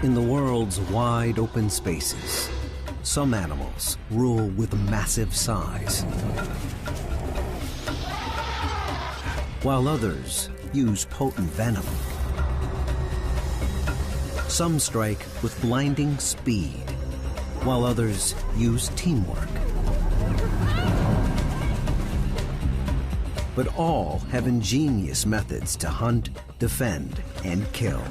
In the world's wide open spaces, some animals rule with massive size, while others use potent venom. Some strike with blinding speed, while others use teamwork. But all have ingenious methods to hunt, defend, and kill.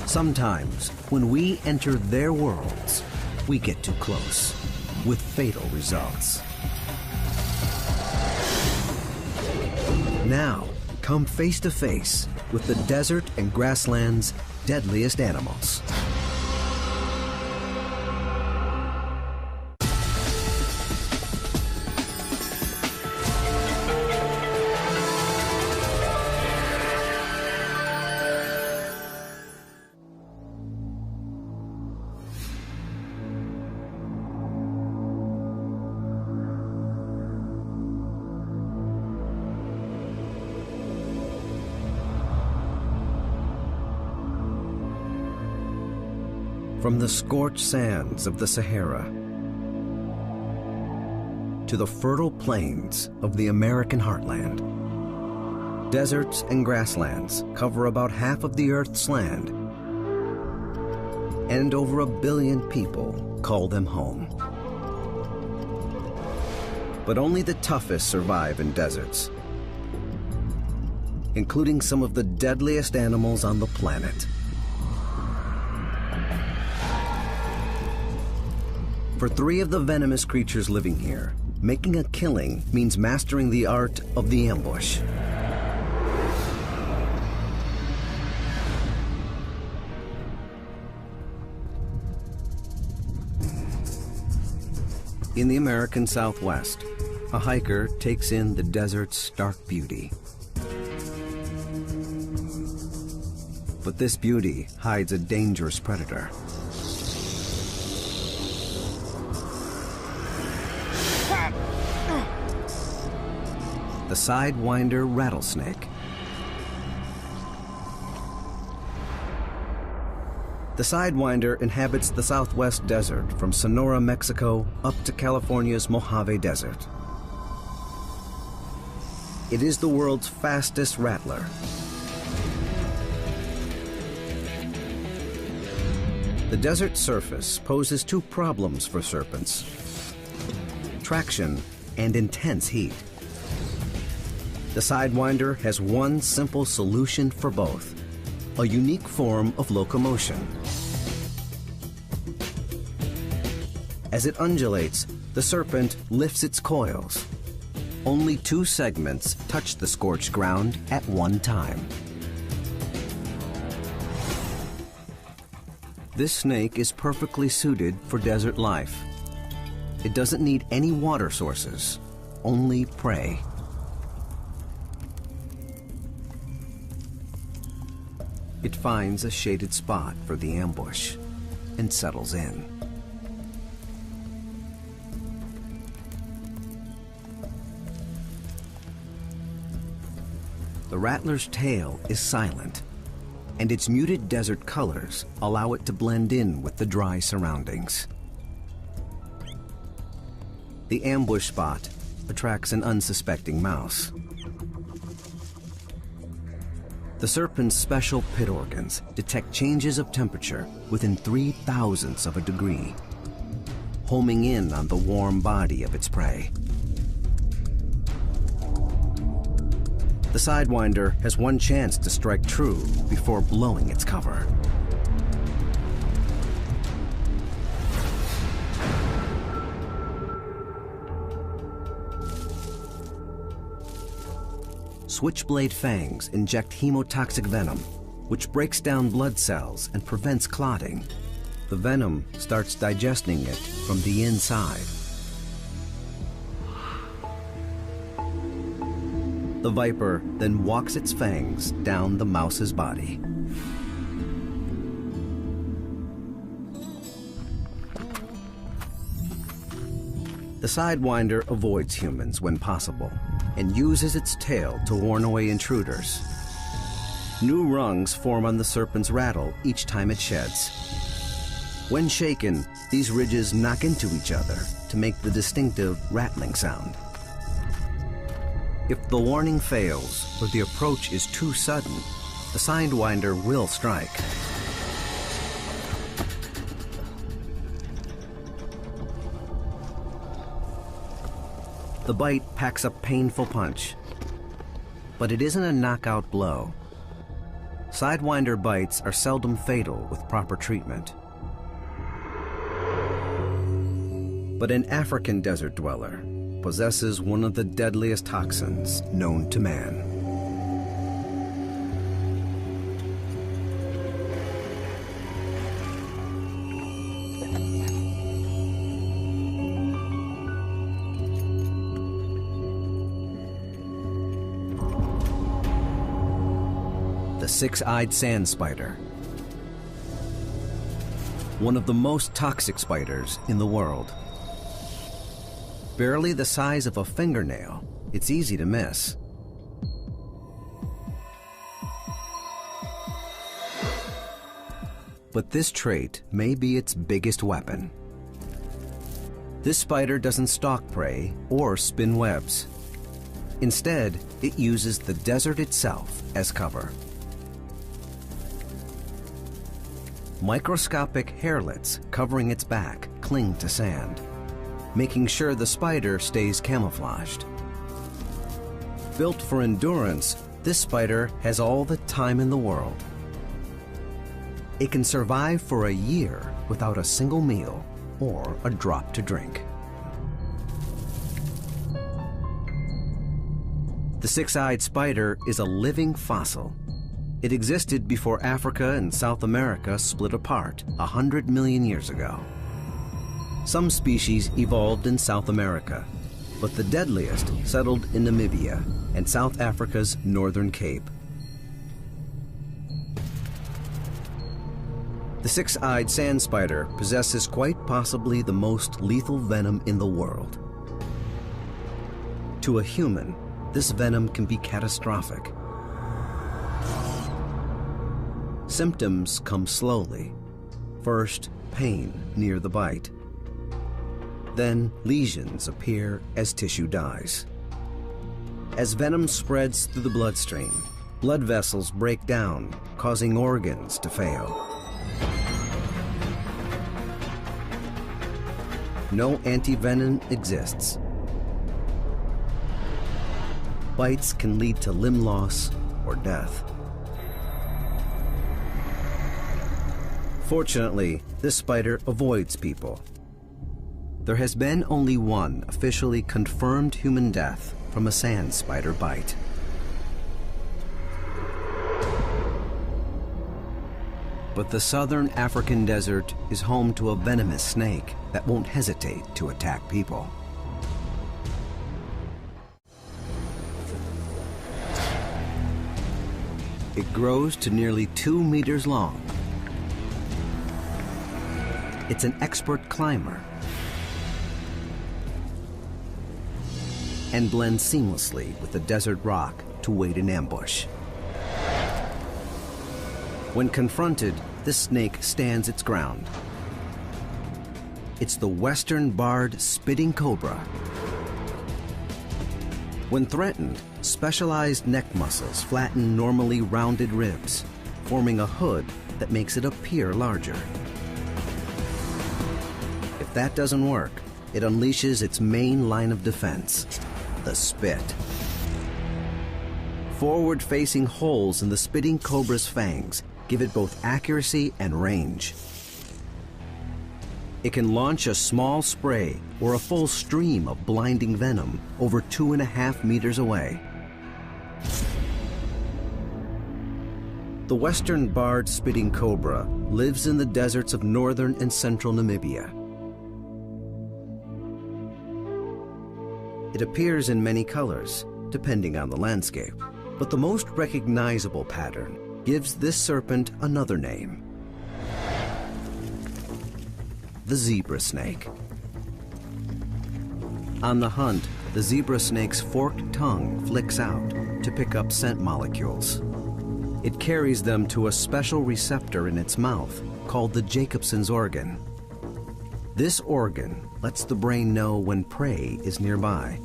Sometimes, when we enter their worlds, we get too close, with fatal results. Now, come face to face with the desert and grassland's deadliest animals. From the scorched sands of the Sahara to the fertile plains of the American heartland, deserts and grasslands cover about half of the Earth's land, and over 1 billion people call them home. But only the toughest survive in deserts, including some of the deadliest animals on the planet. For 3 of the venomous creatures living here, making a killing means mastering the art of the ambush. In the American Southwest, a hiker takes in the desert's stark beauty. But this beauty hides a dangerous predator. The sidewinder rattlesnake. The sidewinder inhabits the Southwest desert from Sonora, Mexico, up to California's Mojave Desert. It is the world's fastest rattler. The desert surface poses 2 problems for serpents: traction and intense heat. The sidewinder has one simple solution for both: a unique form of locomotion. As it undulates, the serpent lifts its coils. Only 2 segments touch the scorched ground at one time. This snake is perfectly suited for desert life. It doesn't need any water sources, only prey. It finds a shaded spot for the ambush and settles in. The rattler's tail is silent, and its muted desert colors allow it to blend in with the dry surroundings. The ambush spot attracts an unsuspecting mouse. The serpent's special pit organs detect changes of temperature within 0.003 of a degree, homing in on the warm body of its prey. The sidewinder has one chance to strike true before blowing its cover. Switchblade fangs inject hemotoxic venom, which breaks down blood cells and prevents clotting. The venom starts digesting it from the inside. The viper then walks its fangs down the mouse's body. The sidewinder avoids humans when possible, and uses its tail to warn away intruders. New rungs form on the serpent's rattle each time it sheds. When shaken, these ridges knock into each other to make the distinctive rattling sound. If the warning fails or the approach is too sudden, the sidewinder will strike. The bite packs a painful punch, but it isn't a knockout blow. Sidewinder bites are seldom fatal with proper treatment. But an African desert dweller possesses one of the deadliest toxins known to man. The six-eyed sand spider. One of the most toxic spiders in the world. Barely the size of a fingernail, it's easy to miss. But this trait may be its biggest weapon. This spider doesn't stalk prey or spin webs. Instead, it uses the desert itself as cover. Microscopic hairlets covering its back cling to sand, making sure the spider stays camouflaged. Built for endurance, this spider has all the time in the world. It can survive for a year without a single meal or a drop to drink. The six-eyed spider is a living fossil. It existed before Africa and South America split apart 100 million years ago. Some species evolved in South America, but the deadliest settled in Namibia and South Africa's northern Cape. The six-eyed sand spider possesses quite possibly the most lethal venom in the world. To a human, this venom can be catastrophic. Symptoms come slowly. First, pain near the bite. Then, lesions appear as tissue dies. As venom spreads through the bloodstream, blood vessels break down, causing organs to fail. No antivenom exists. Bites can lead to limb loss or death. Fortunately, this spider avoids people. There has been only one officially confirmed human death from a sand spider bite. But the southern African desert is home to a venomous snake that won't hesitate to attack people. It grows to nearly 2 meters long. It's an expert climber and blends seamlessly with the desert rock to wait in ambush. When confronted, this snake stands its ground. It's the western barred spitting cobra. When threatened, specialized neck muscles flatten normally rounded ribs, forming a hood that makes it appear larger. If that doesn't work, it unleashes its main line of defense, the spit. Forward-facing holes in the spitting cobra's fangs give it both accuracy and range. It can launch a small spray or a full stream of blinding venom over 2.5 meters away. The western barred spitting cobra lives in the deserts of northern and central Namibia. It appears in many colors, depending on the landscape, but the most recognizable pattern gives this serpent another name: the zebra snake. On the hunt, the zebra snake's forked tongue flicks out to pick up scent molecules. It carries them to a special receptor in its mouth called the Jacobson's organ. This organ lets the brain know when prey is nearby.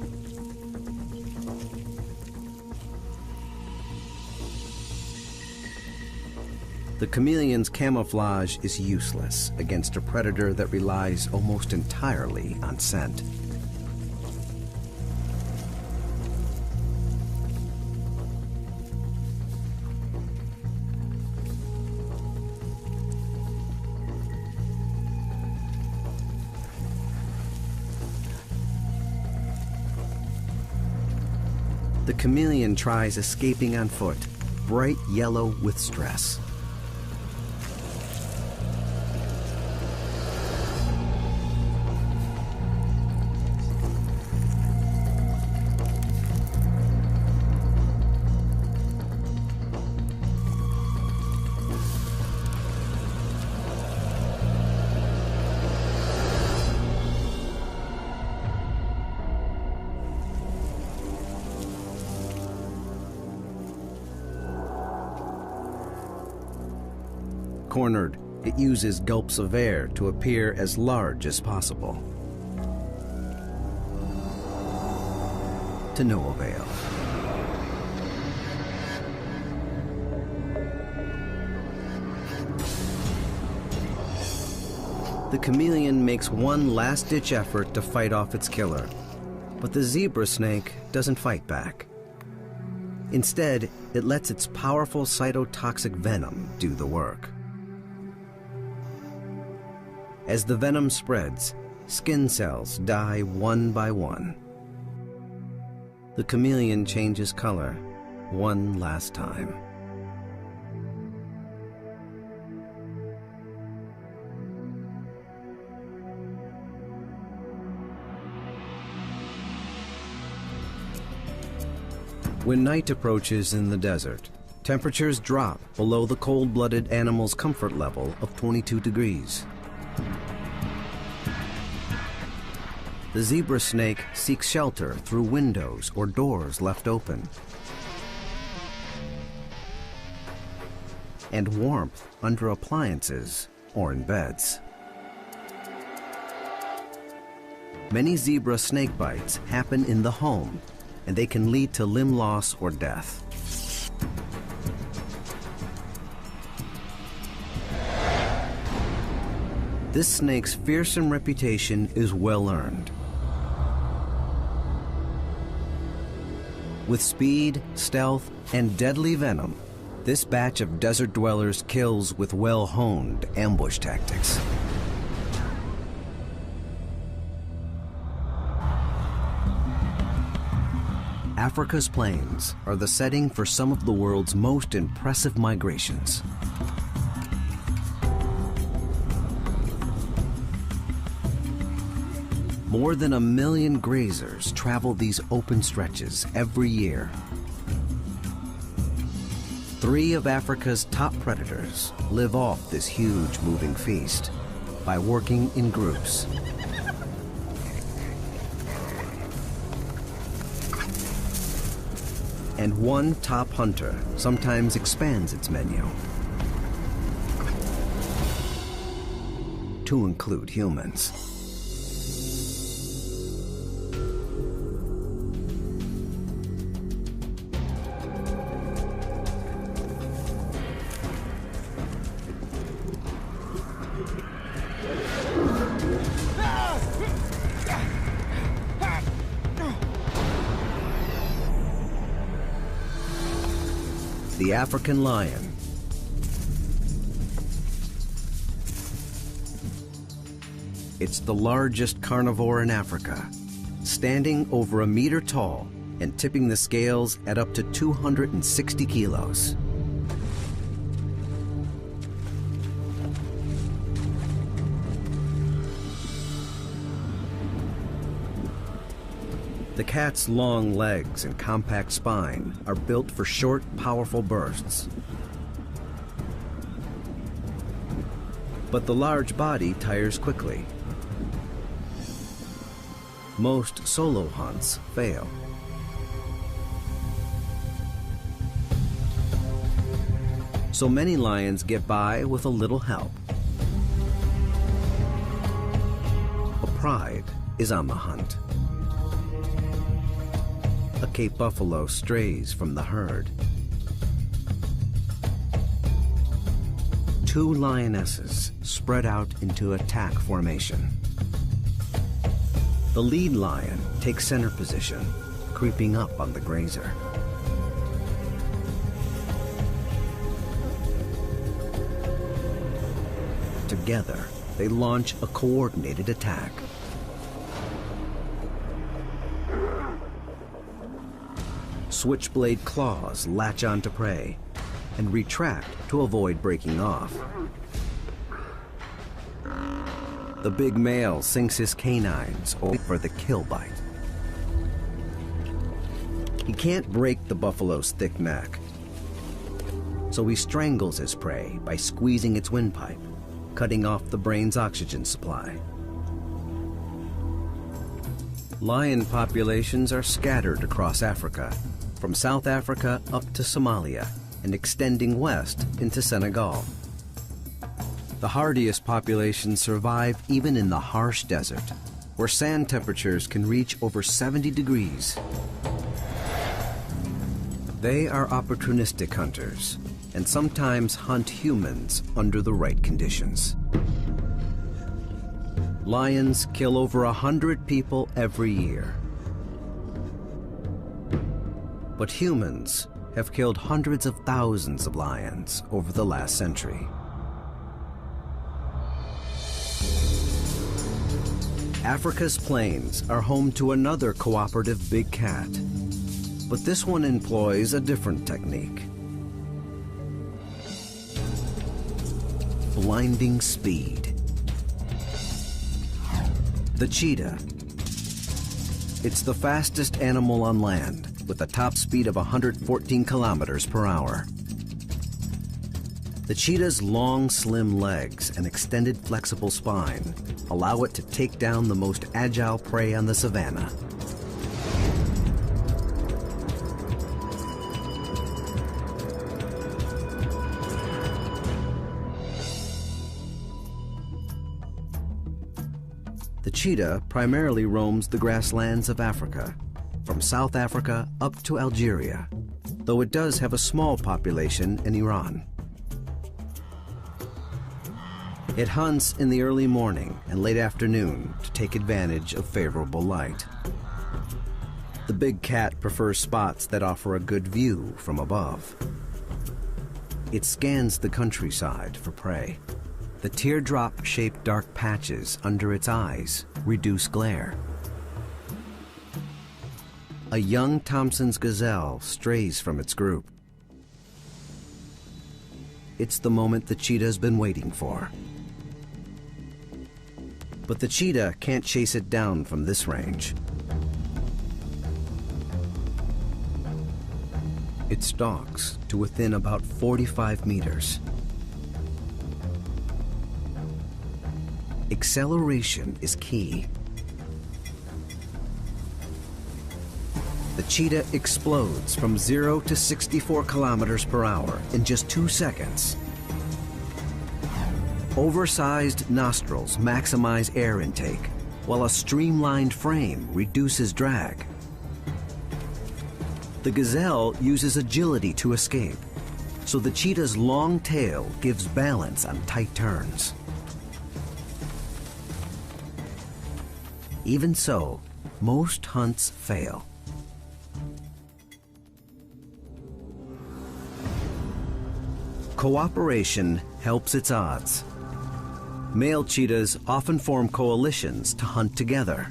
The chameleon's camouflage is useless against a predator that relies almost entirely on scent. The chameleon tries escaping on foot, bright yellow with stress. Cornered, it uses gulps of air to appear as large as possible. To no avail. The chameleon makes one last-ditch effort to fight off its killer, but the zebra snake doesn't fight back. Instead, it lets its powerful cytotoxic venom do the work. As the venom spreads, skin cells die one by one. The chameleon changes color one last time. When night approaches in the desert, temperatures drop below the cold-blooded animal's comfort level of 22 degrees. The zebra snake seeks shelter through windows or doors left open, and warmth under appliances or in beds. Many zebra snake bites happen in the home, and they can lead to limb loss or death. This snake's fearsome reputation is well earned. With speed, stealth, and deadly venom, this batch of desert dwellers kills with well-honed ambush tactics. Africa's plains are the setting for some of the world's most impressive migrations. More than 1 million grazers travel these open stretches every year. 3 of Africa's top predators live off this huge moving feast by working in groups. And one top hunter sometimes expands its menu to include humans. The African lion. It's the largest carnivore in Africa, standing over 1 meter tall and tipping the scales at up to 260 kilos. The cat's long legs and compact spine are built for short, powerful bursts. But the large body tires quickly. Most solo hunts fail. So many lions get by with a little help. A pride is on the hunt. A Cape buffalo strays from the herd. Two lionesses spread out into attack formation. The lead lion takes center position, creeping up on the grazer. Together, they launch a coordinated attack. Switchblade claws latch onto prey and retract to avoid breaking off. The big male sinks his canines over the kill bite. He can't break the buffalo's thick neck, so he strangles his prey by squeezing its windpipe, cutting off the brain's oxygen supply. Lion populations are scattered across Africa, from South Africa up to Somalia and extending west into Senegal. The hardiest populations survive even in the harsh desert, where sand temperatures can reach over 70 degrees. They are opportunistic hunters and sometimes hunt humans under the right conditions. Lions kill over 100 people every year. But humans have killed hundreds of thousands of lions over the last century. Africa's plains are home to another cooperative big cat, but this one employs a different technique. Blinding speed. The cheetah. It's the fastest animal on land, with a top speed of 114 kilometers per hour. The cheetah's long, slim legs and extended, flexible spine allow it to take down the most agile prey on the savanna. The cheetah primarily roams the grasslands of Africa, from South Africa up to Algeria, though it does have a small population in Iran. It hunts in the early morning and late afternoon to take advantage of favorable light. The big cat prefers spots that offer a good view from above. It scans the countryside for prey. The teardrop-shaped dark patches under its eyes reduce glare. A young Thompson's gazelle strays from its group. It's the moment the cheetah's been waiting for. But the cheetah can't chase it down from this range. It stalks to within about 45 meters. Acceleration is key. The cheetah explodes from 0 to 64 kilometers per hour in just 2 seconds. Oversized nostrils maximize air intake, while a streamlined frame reduces drag. The gazelle uses agility to escape, so the cheetah's long tail gives balance on tight turns. Even so, most hunts fail. Cooperation helps its odds. Male cheetahs often form coalitions to hunt together.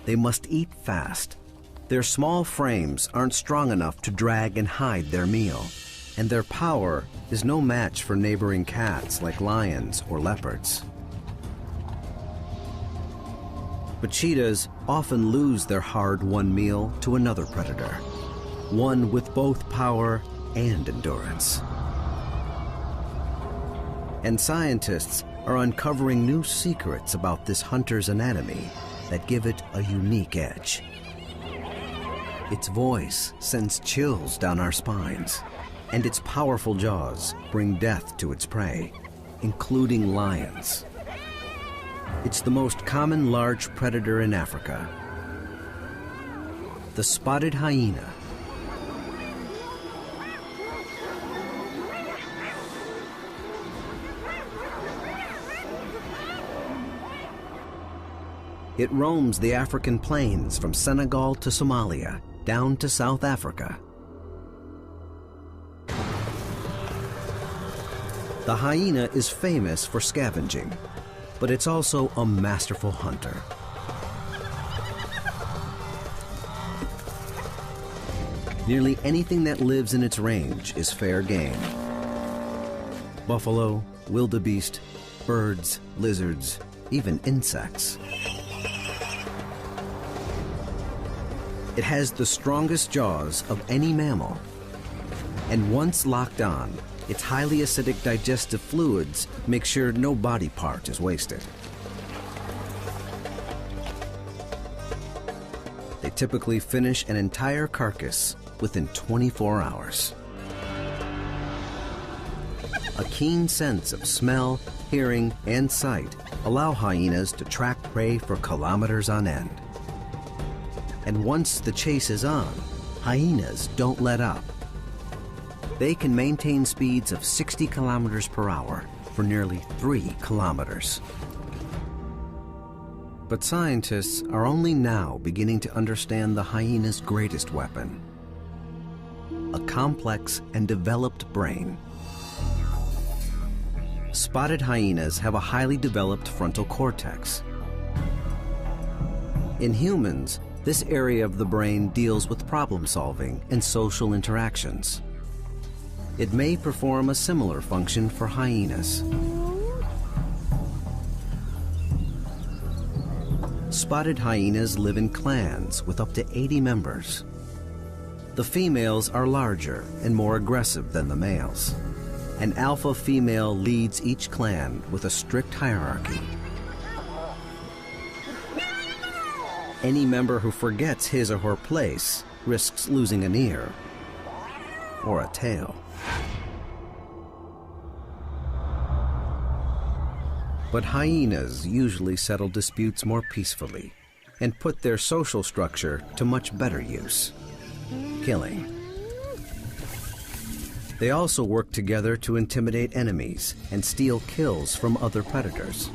they must eat fast. Their small frames aren't strong enough to drag and hide their meal, and their power is no match for neighboring cats like lions or leopards. But cheetahs often lose their hard-won meal to another predator, one with both power and endurance. And scientists are uncovering new secrets about this hunter's anatomy that give it a unique edge. Its voice sends chills down our spines, and its powerful jaws bring death to its prey, including lions. It's the most common large predator in Africa, the spotted hyena. It roams the African plains from Senegal to Somalia, down to South Africa. The hyena is famous for scavenging, but it's also a masterful hunter. Nearly anything that lives in its range is fair game. Buffalo, wildebeest, birds, lizards, even insects. It has the strongest jaws of any mammal, and once locked on, its highly acidic digestive fluids make sure no body part is wasted. They typically finish an entire carcass within 24 hours. A keen sense of smell, hearing, and sight allow hyenas to track prey for kilometers on end. And once the chase is on, hyenas don't let up. They can maintain speeds of 60 kilometers per hour for nearly 3 kilometers. But scientists are only now beginning to understand the hyena's greatest weapon: a complex and developed brain. Spotted hyenas have a highly developed frontal cortex. In humans, this area of the brain deals with problem solving and social interactions. It may perform a similar function for hyenas. Spotted hyenas live in clans with up to 80 members. The females are larger and more aggressive than the males. An alpha female leads each clan with a strict hierarchy. Any member who forgets his or her place risks losing an ear or a tail. But hyenas usually settle disputes more peacefully and put their social structure to much better use: killing. They also work together to intimidate enemies and steal kills from other predators.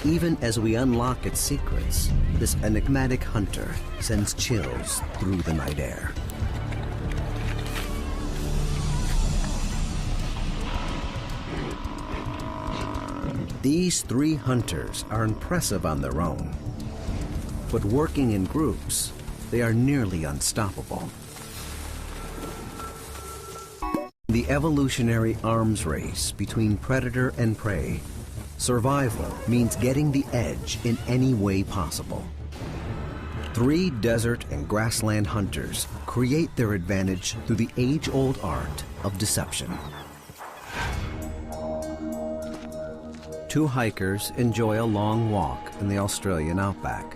Even as we unlock its secrets, this enigmatic hunter sends chills through the night air. These 3 hunters are impressive on their own, but working in groups, they are nearly unstoppable. The evolutionary arms race between predator and prey, survival means getting the edge in any way possible. 3 desert and grassland hunters create their advantage through the age-old art of deception. 2 hikers enjoy a long walk in the Australian outback.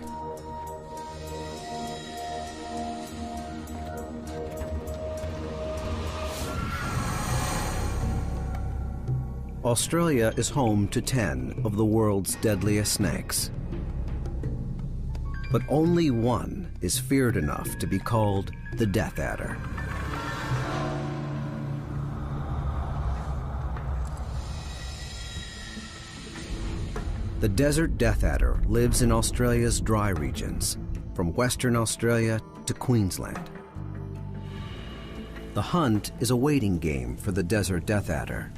Australia is home to 10 of the world's deadliest snakes. But only one is feared enough to be called the death adder. The desert death adder lives in Australia's dry regions, from Western Australia to Queensland. The hunt is a waiting game for the desert death adder.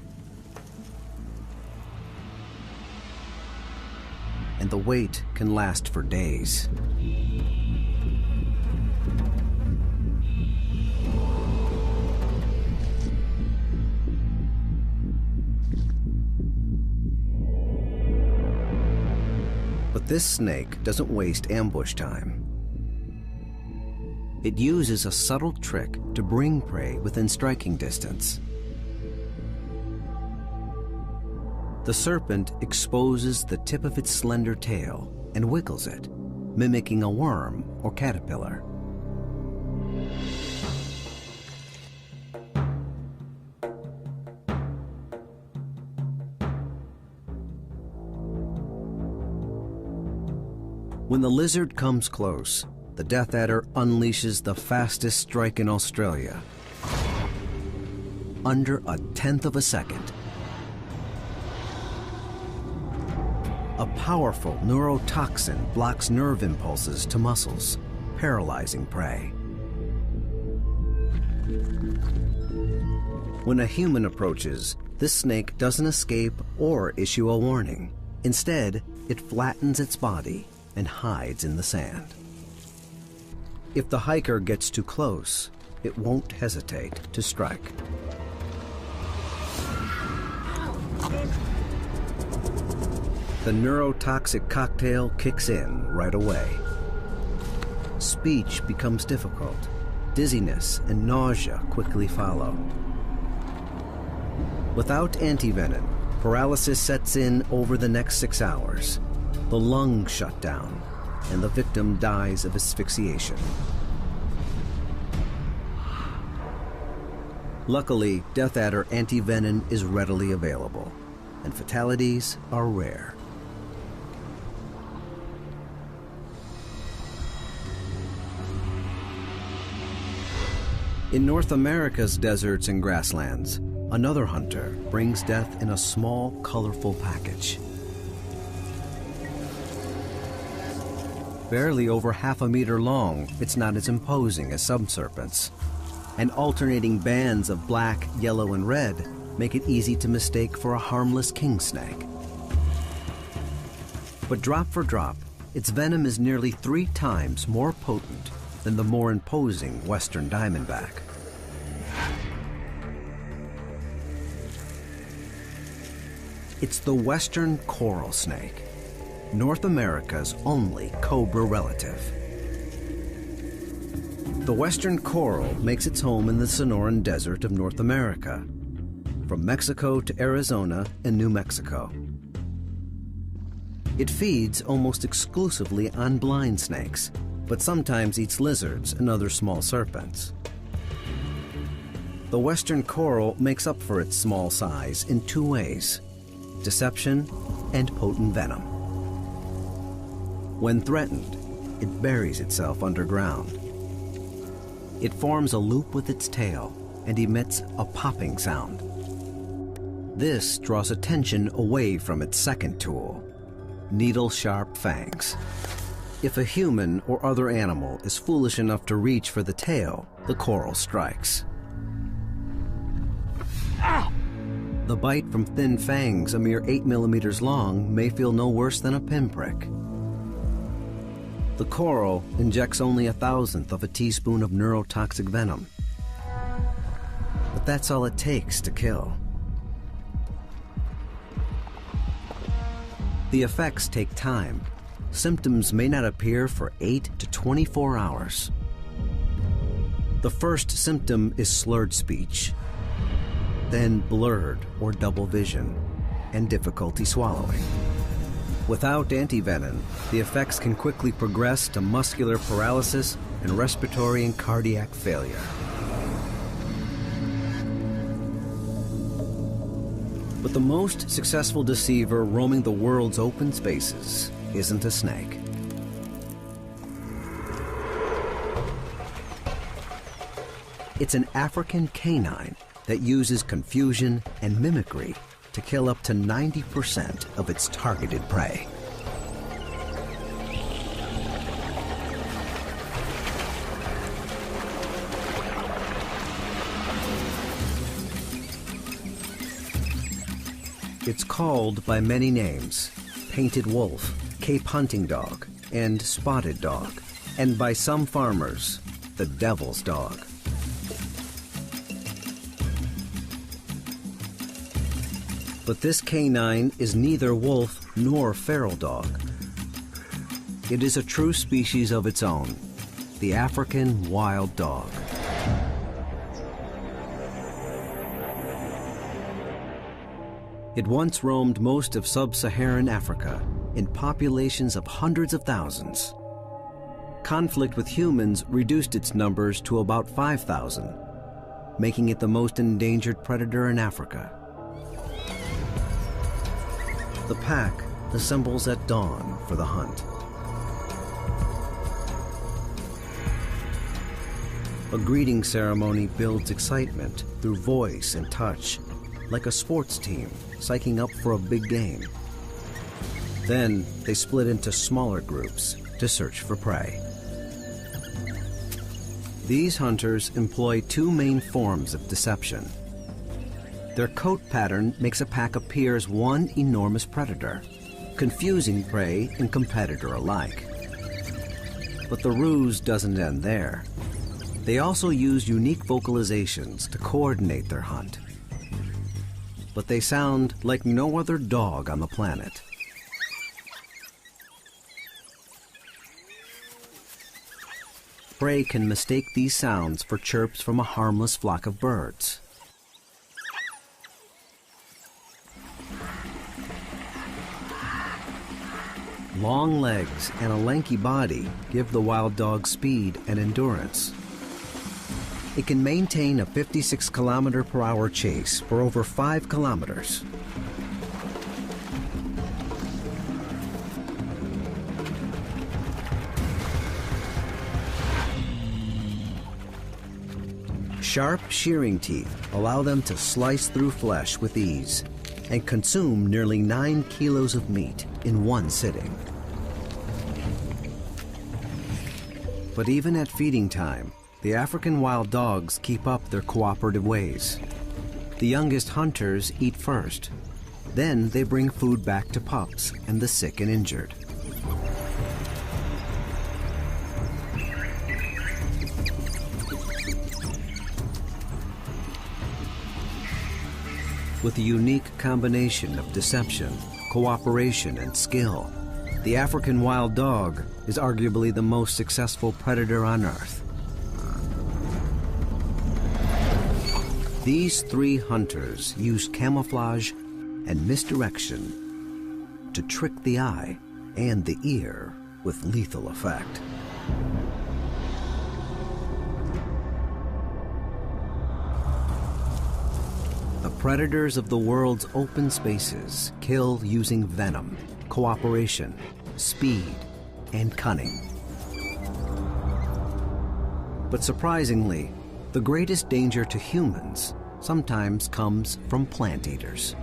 and the wait can last for days. But this snake doesn't waste ambush time. It uses a subtle trick to bring prey within striking distance. The serpent exposes the tip of its slender tail and wiggles it, mimicking a worm or caterpillar. When the lizard comes close, the death adder unleashes the fastest strike in Australia. Under a tenth of a second. A powerful neurotoxin blocks nerve impulses to muscles, paralyzing prey. When a human approaches, this snake doesn't escape or issue a warning. Instead, it flattens its body and hides in the sand. If the hiker gets too close, it won't hesitate to strike. The neurotoxic cocktail kicks in right away. Speech becomes difficult. Dizziness and nausea quickly follow. Without antivenom, paralysis sets in over the next 6 hours. The lungs shut down, and the victim dies of asphyxiation. Luckily, death adder antivenom is readily available, and fatalities are rare. In North America's deserts and grasslands, another hunter brings death in a small, colorful package. Barely over half a meter long, it's not as imposing as some serpents. And alternating bands of black, yellow, and red make it easy to mistake for a harmless king snake. But drop for drop, its venom is nearly 3 times more potent than the more imposing western diamondback. It's the western coral snake, North America's only cobra relative. The western coral makes its home in the Sonoran Desert of North America, from Mexico to Arizona and New Mexico. It feeds almost exclusively on blind snakes, but sometimes eats lizards and other small serpents. The western coral makes up for its small size in 2 ways: deception and potent venom. When threatened, it buries itself underground. It forms a loop with its tail and emits a popping sound. This draws attention away from its second tool, needle-sharp fangs. If a human or other animal is foolish enough to reach for the tail, the coral strikes. The bite from thin fangs a mere 8 millimeters long may feel no worse than a pinprick. The coral injects only 1/1000th of a teaspoon of neurotoxic venom. But that's all it takes to kill. The effects take time. Symptoms may not appear for 8 to 24 hours. The first symptom is slurred speech, then blurred or double vision, and difficulty swallowing. Without antivenom, the effects can quickly progress to muscular paralysis and respiratory and cardiac failure. But the most successful deceiver roaming the world's open spaces isn't a snake. It's an African canine that uses confusion and mimicry to kill up to 90% of its targeted prey. It's called by many names: painted wolf, Cape hunting dog and spotted dog, and by some farmers, the devil's dog. But this canine is neither wolf nor feral dog. It is a true species of its own, the African wild dog. It once roamed most of sub-Saharan Africa in populations of hundreds of thousands. Conflict with humans reduced its numbers to about 5,000, making it the most endangered predator in Africa. The pack assembles at dawn for the hunt. A greeting ceremony builds excitement through voice and touch, like a sports team psyching up for a big game. Then they split into smaller groups to search for prey. These hunters employ two main forms of deception. Their coat pattern makes a pack appear as one enormous predator, confusing prey and competitor alike. But the ruse doesn't end there. They also use unique vocalizations to coordinate their hunt. But they sound like no other dog on the planet. Prey can mistake these sounds for chirps from a harmless flock of birds. Long legs and a lanky body give the wild dog speed and endurance. It can maintain a 56 km/h chase for over 5 kilometers. Sharp shearing teeth allow them to slice through flesh with ease and consume nearly 9 kilos of meat in one sitting. But even at feeding time, the African wild dogs keep up their cooperative ways. The youngest hunters eat first. Then they bring food back to pups and the sick and injured. With a unique combination of deception, cooperation, and skill, the African wild dog is arguably the most successful predator on Earth. These three hunters use camouflage and misdirection to trick the eye and the ear with lethal effect. The predators of the world's open spaces kill using venom, cooperation, speed, and cunning. But surprisingly, the greatest danger to humans sometimes comes from plant eaters.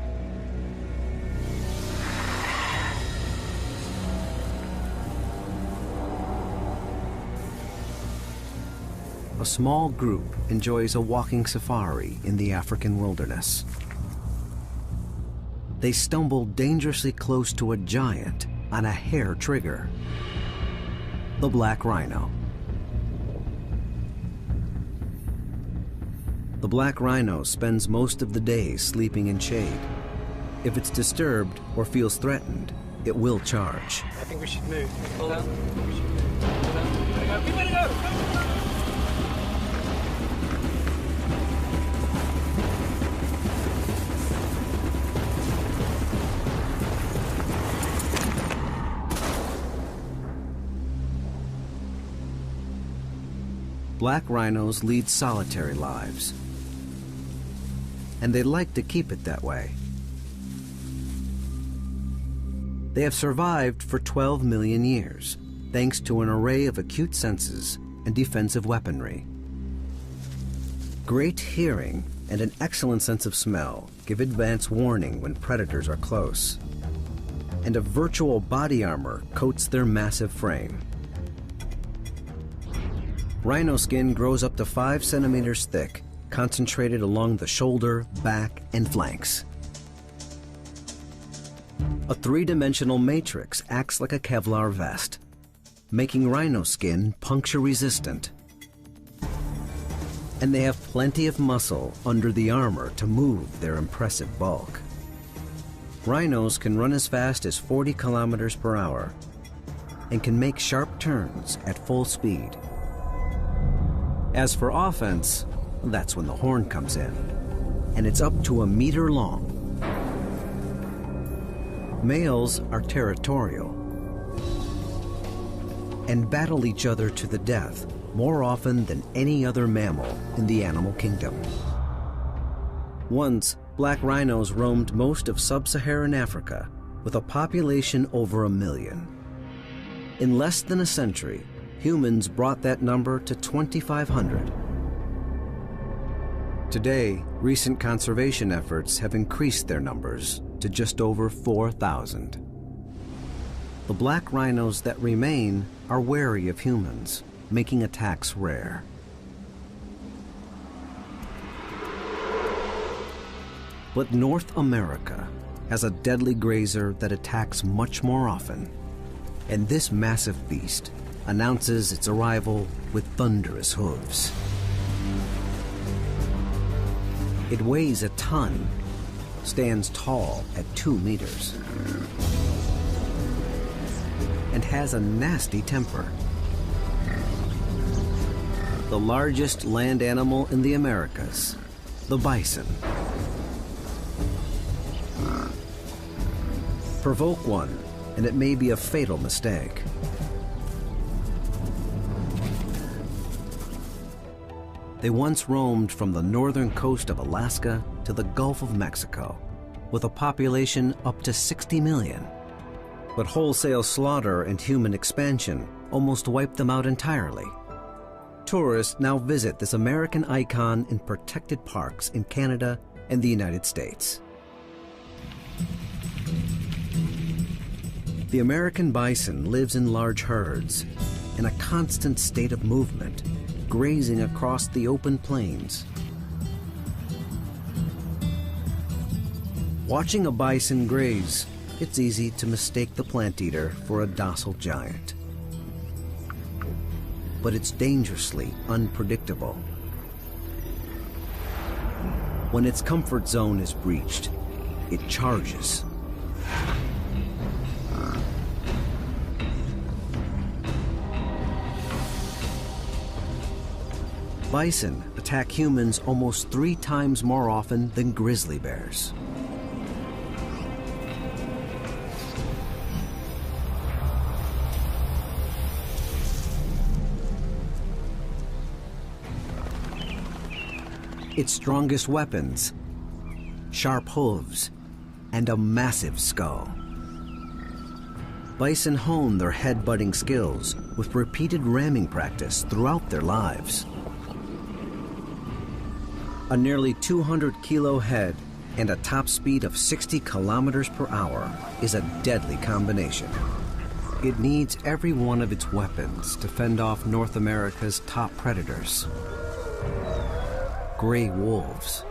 A small group enjoys a walking safari in the African wilderness. They stumble dangerously close to a giant on a hair trigger, the black rhino. The black rhino spends most of the day sleeping in shade. If it's disturbed or feels threatened, it will charge. I think we should move. Hold on. We should move. Hold on. We better go! Black rhinos lead solitary lives, and they like to keep it that way. They have survived for 12 million years, thanks to an array of acute senses and defensive weaponry. Great hearing and an excellent sense of smell give advance warning when predators are close, and a virtual body armor coats their massive frame. Rhino skin grows up to 5 centimeters thick, concentrated along the shoulder, back, and flanks. A three-dimensional matrix acts like a Kevlar vest, making rhino skin puncture-resistant. And they have plenty of muscle under the armor to move their impressive bulk. Rhinos can run as fast as 40 kilometers per hour and can make sharp turns at full speed. As for offense, that's when the horn comes in, and it's up to 1 meter long. Males are territorial and battle each other to the death more often than any other mammal in the animal kingdom. Once, black rhinos roamed most of sub-Saharan Africa with a population over 1 million. In less than a century, humans brought that number to 2,500. Today, recent conservation efforts have increased their numbers to just over 4,000. The black rhinos that remain are wary of humans, making attacks rare. But North America has a deadly grazer that attacks much more often, and this massive beast announces its arrival with thunderous hooves. It weighs a ton, stands tall at 2 meters, and has a nasty temper. The largest land animal in the Americas, the bison. Provoke one, and it may be a fatal mistake. They once roamed from the northern coast of Alaska to the Gulf of Mexico, with a population up to 60 million. But wholesale slaughter and human expansion almost wiped them out entirely. Tourists now visit this American icon in protected parks in Canada and the United States. The American bison lives in large herds, in a constant state of movement, grazing across the open plains. Watching a bison graze, it's easy to mistake the plant eater for a docile giant. But it's dangerously unpredictable. When its comfort zone is breached, it charges. Bison attack humans almost 3 times more often than grizzly bears. Its strongest weapons, sharp hooves, and a massive skull. Bison hone their head-butting skills with repeated ramming practice throughout their lives. A nearly 200-kilo head and a top speed of 60 kilometers per hour is a deadly combination. It needs every one of its weapons to fend off North America's top predators. Gray wolves.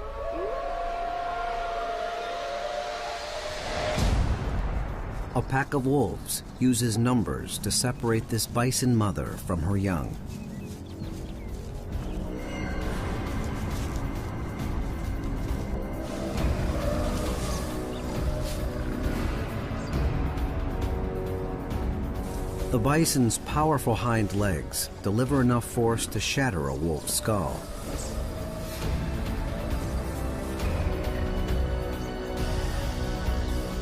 A pack of wolves uses numbers to separate this bison mother from her young. The bison's powerful hind legs deliver enough force to shatter a wolf's skull.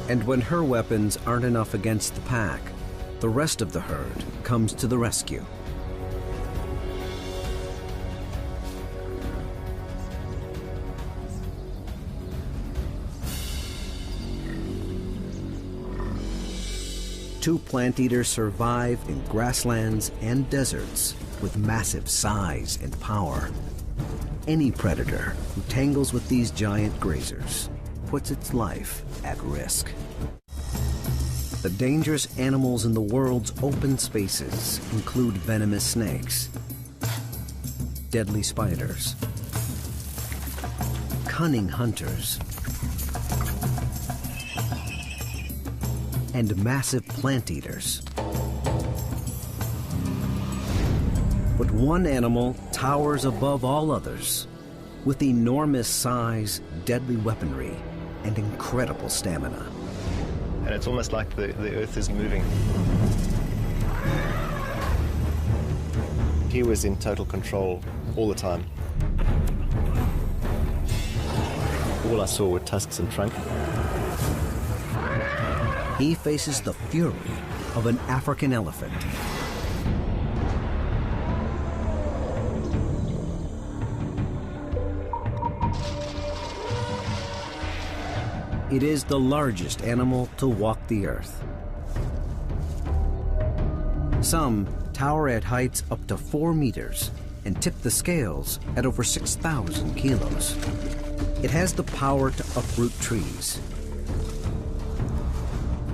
And when her weapons aren't enough against the pack, the rest of the herd comes to the rescue. Two plant eaters survive in grasslands and deserts with massive size and power. Any predator who tangles with these giant grazers puts its life at risk. The dangerous animals in the world's open spaces include venomous snakes, deadly spiders, cunning hunters, and massive plant eaters. But one animal towers above all others with enormous size, deadly weaponry, and incredible stamina. And it's almost like the earth is moving. He was in total control all the time. All I saw were tusks and trunk. He faces the fury of an African elephant. It is the largest animal to walk the earth. Some tower at heights up to 4 meters and tip the scales at over 6,000 kilos. It has the power to uproot trees.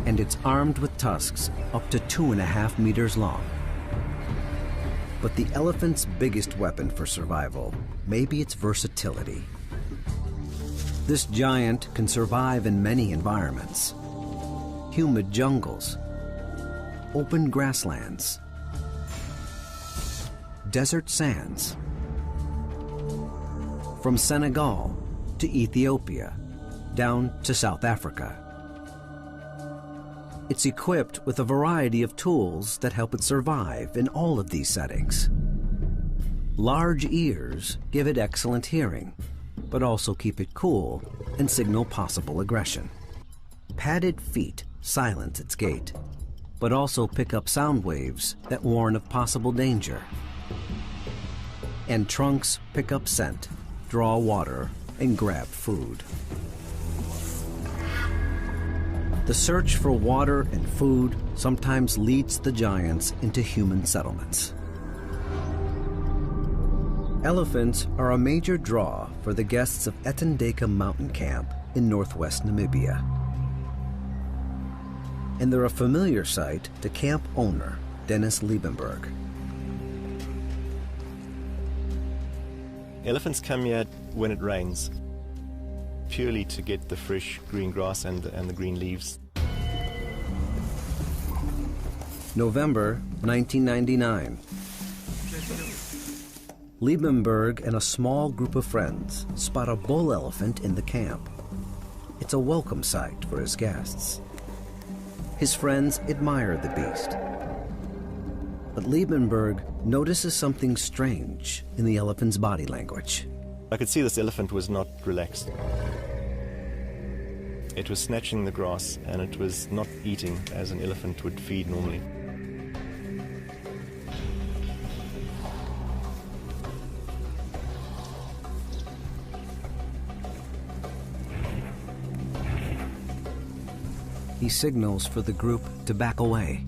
And it's armed with tusks up to 2.5 meters long. But the elephant's biggest weapon for survival may be its versatility. This giant can survive in many environments: humid jungles, open grasslands, desert sands. From Senegal to Ethiopia, down to South Africa. It's equipped with a variety of tools that help it survive in all of these settings. Large ears give it excellent hearing, but also keep it cool and signal possible aggression. Padded feet silence its gait, but also pick up sound waves that warn of possible danger. And trunks pick up scent, draw water, and grab food. The search for water and food sometimes leads the giants into human settlements. Elephants are a major draw for the guests of Etendeka Mountain Camp in northwest Namibia. And they're a familiar sight to camp owner Dennis Liebenberg. Elephants come here when it rains, purely to get the fresh green grass and the green leaves. November 1999. Liebenberg and a small group of friends spot a bull elephant in the camp. It's a welcome sight for his guests. His friends admire the beast. But Liebenberg notices something strange in the elephant's body language. I could see this elephant was not relaxed. It was snatching the grass and it was not eating as an elephant would feed normally. He signals for the group to back away.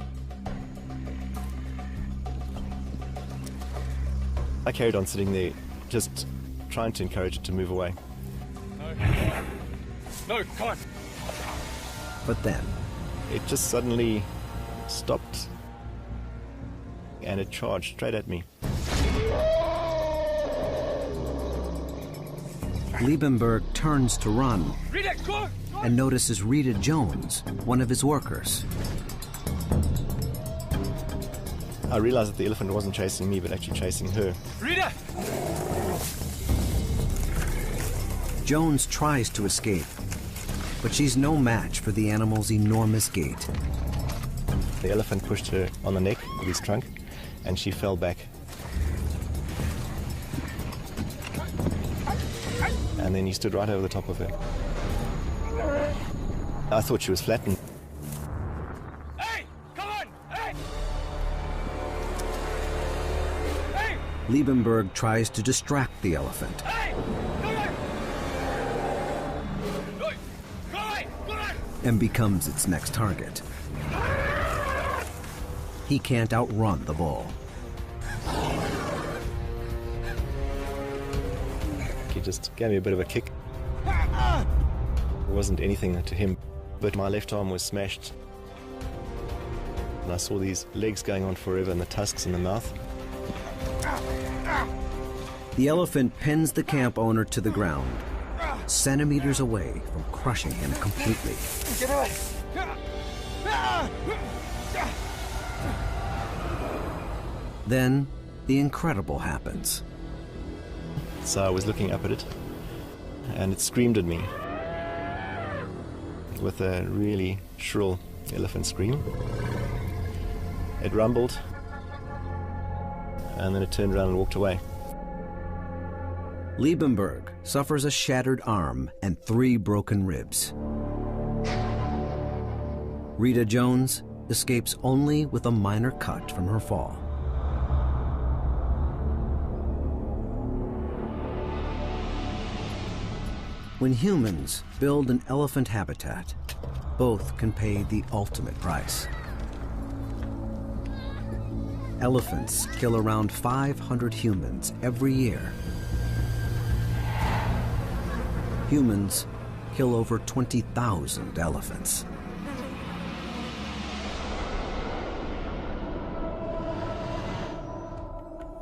I carried on sitting there, just trying to encourage it to move away. No, come on. But then, It just suddenly stopped and it charged straight at me. Liebenberg turns to run and notices Rita Jones, one of his workers. I realized that the elephant wasn't chasing me, but actually chasing her. Rita! Jones tries to escape, but she's no match for the animal's enormous gait. The elephant pushed her on the neck with his trunk, and she fell back. And then he stood right over the top of her. I thought she was flattened. Hey! Come on! Hey! Hey! Liebenberg tries to distract the elephant Hey! Come on! No! Go away! Go on! and becomes its next target. He can't outrun the bull. He just gave me a bit of a kick. It wasn't anything to him, but my left arm was smashed. And I saw these legs going on forever and the tusks in the mouth. The elephant pins the camp owner to the ground, centimeters away from crushing him completely. Get away! Then, the incredible happens. So I was looking up at it, and it screamed at me with a really shrill elephant scream. It rumbled, and then it turned around and walked away. Liebenberg suffers a shattered arm and 3 broken ribs. Rita Jones escapes only with a minor cut from her fall. When humans build an elephant habitat, both can pay the ultimate price. Elephants kill around 500 humans every year. Humans kill over 20,000 elephants.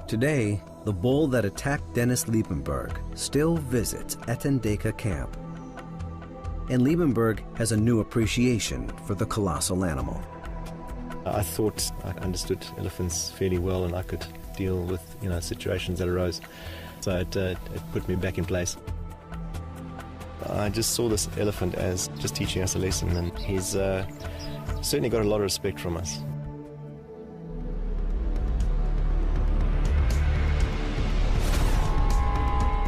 Today, the bull that attacked Dennis Liebenberg still visits Etendeka camp. And Liebenberg has a new appreciation for the colossal animal. I thought I understood elephants fairly well, and I could deal with situations that arose. So it put me back in place. I just saw this elephant as just teaching us a lesson, and he's certainly got a lot of respect from us.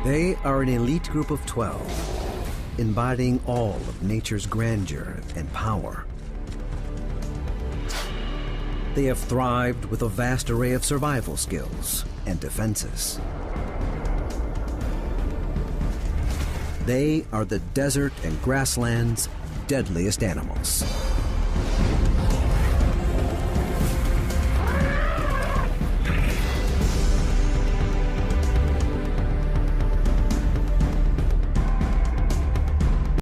They are an elite group of 12, embodying all of nature's grandeur and power. They have thrived with a vast array of survival skills and defenses. They are the desert and grassland's deadliest animals.